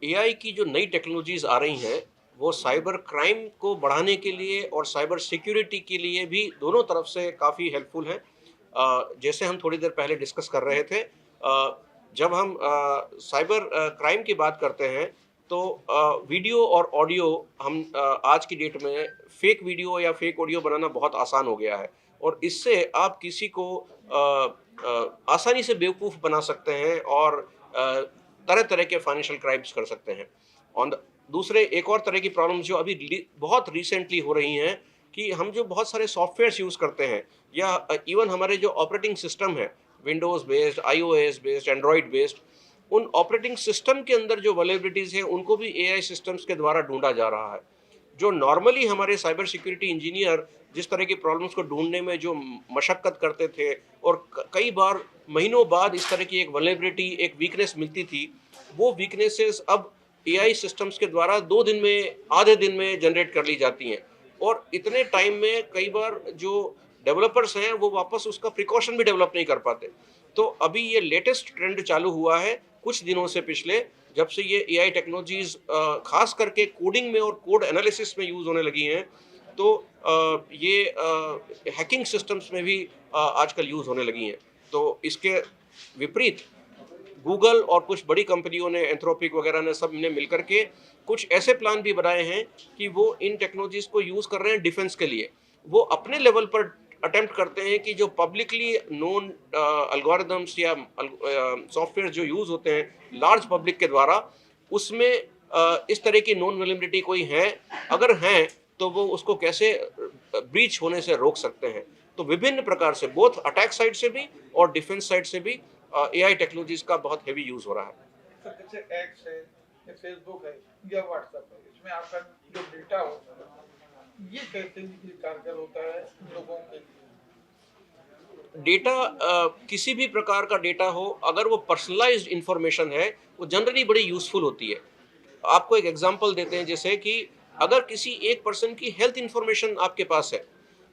AI की जो नई टेक्नोलॉजीज़ आ रही हैं, वो साइबर क्राइम को बढ़ाने के लिए और साइबर सिक्योरिटी के लिए भी दोनों तरफ से काफ़ी हेल्पफुल हैं। जैसे हम थोड़ी देर पहले डिस्कस कर रहे थे, जब हम साइबर क्राइम की बात करते हैं, तो वीडियो और ऑडियो हम आज की डेट में फेक वीडियो या फेक ऑडियो बनाना बहुत आसान हो गया है और इससे आप किसी को आसानी से बेवकूफ़ बना सकते हैं और तरह-तरह के फाइनेंशियल क्राइम्स कर सकते हैं। ऑन द दूसरे एक और तरह की प्रॉब्लम्स जो अभी बहुत रिसेंटली हो रही हैं कि हम जो बहुत सारे सॉफ्टवेयर्स यूज़ करते हैं या इवन हमारे जो ऑपरेटिंग सिस्टम है, Windows based, iOS based, Android based, उन ऑपरेटिंग सिस्टम के अंदर जो वल्नरेबिलिटीज़ हैं, उनको भी एआई सिस्टम्स के द्वारा ढूँढा जा रहा है। जो नॉर्मली हमारे साइबर सिक्योरिटी इंजीनियर जिस तरह की प्रॉब्लम्स को ढूँढने में जो मशक्कत करते थे और कई बार महीनों बाद इस तरह की एक वल्नरेबिलिटी, एक वीकनेस मिलती थी, वो वीकनेसेस अब एआई सिस्टम्स के द्वारा 2 दिन में, आधे दिन में जनरेट कर ली जाती हैं और इतने टाइम में कई बार जो डेवलपर्स हैं, वो वापस उसका प्रिकॉशन भी डेवलप नहीं कर पाते। तो अभी ये लेटेस्ट ट्रेंड चालू हुआ है कुछ दिनों से पिछले, जब से ये एआई टेक्नोलॉजीज़ ख़ास करके कोडिंग में और कोड एनालिसिस में यूज़ होने लगी हैं, तो ये हैकिंग सिस्टम्स में भी आजकल यूज़ होने लगी हैं। तो इसके विपरीत गूगल और कुछ बड़ी कंपनियों ने, एंथ्रोपिक वगैरह ने, सब ने मिलकर के कुछ ऐसे प्लान भी बनाए हैं कि वो इन टेक्नोलॉजीज़ को यूज़ कर रहे हैं डिफेंस के लिए। वो अपने लेवल पर अटेम्प्ट करते हैं कि जो पब्लिकली नोन एल्गोरिदम्स या सॉफ्टवेयर जो यूज़ होते हैं लार्ज पब्लिक के द्वारा, उसमें इस तरह की नोन वल्नरेबिलिटी कोई है, अगर हैं तो वो उसको कैसे ब्रीच होने से रोक सकते हैं। तो विभिन्न प्रकार से बोथ अटैक साइड से भी और डिफेंस साइड से भी एआई टेक्नोलॉजीज़ का बहुत हेवी यूज़ हो रहा है। सर, जैसे एक्स है या फेसबुक है या व्हाट्सएप है, इसमें आपका जो डेटा होता है, ये कैसे कारगर होता है लोगों के लिए? डेटा किसी भी प्रकार का डेटा हो, अगर वो पर्सनलाइज्ड इंफॉर्मेशन है, वो जनरली बड़ी यूज़फुल होती है। आपको एक एग्जांपल देते हैं, जैसे कि अगर किसी एक पर्सन की हेल्थ इंफॉर्मेशन आपके पास है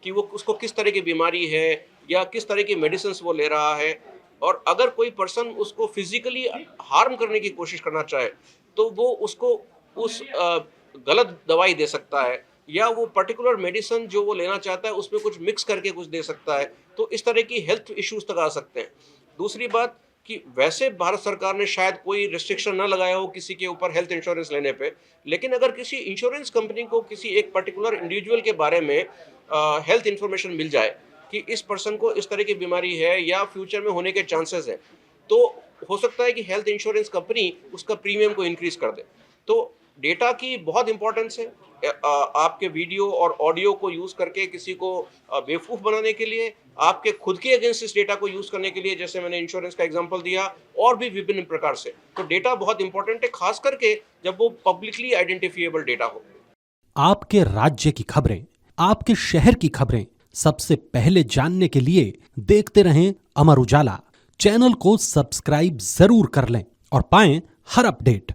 कि वो उसको किस तरह की बीमारी है या किस तरह की मेडिसिन्स वो ले रहा है, और अगर कोई पर्सन उसको फिजिकली हार्म करने की कोशिश करना चाहे, तो वो उसको उस गलत दवाई दे सकता है या वो पर्टिकुलर मेडिसिन जो वो लेना चाहता है उसमें कुछ मिक्स करके कुछ दे सकता है। तो इस तरह की हेल्थ इश्यूज तक आ सकते हैं। दूसरी बात कि वैसे भारत सरकार ने शायद कोई रिस्ट्रिक्शन ना लगाया हो किसी के ऊपर हेल्थ इंश्योरेंस लेने पे, लेकिन अगर किसी इंश्योरेंस कंपनी को किसी एक पर्टिकुलर इंडिविजुअल के बारे में हेल्थ इंफॉर्मेशन मिल जाए कि इस पर्सन को इस तरह की बीमारी है या फ्यूचर में होने के चांसेस हैं, तो हो सकता है कि हेल्थ इंश्योरेंस कंपनी उसका प्रीमियम को इंक्रीज कर दे। तो डेटा की बहुत इंपॉर्टेंस है। आपके वीडियो और ऑडियो को यूज़ करके किसी को बेवकूफ़ बनाने के लिए, आपके खुद के अगेंस्ट इस डेटा को यूज़ करने के लिए, जैसे मैंने इंश्योरेंस का एग्जांपल दिया, और भी विभिन्न प्रकार से। तो डेटा बहुत इंपॉर्टेंट है, खास करके जब वो पब्लिकली आइडेंटिफिएबल डेटा हो। आपके राज्य की खबरें, आपके शहर की खबरें सबसे पहले जानने के लिए देखते रहें अमर उजाला। चैनल को सब्सक्राइब जरूर कर लें और पाएं हर अपडेट।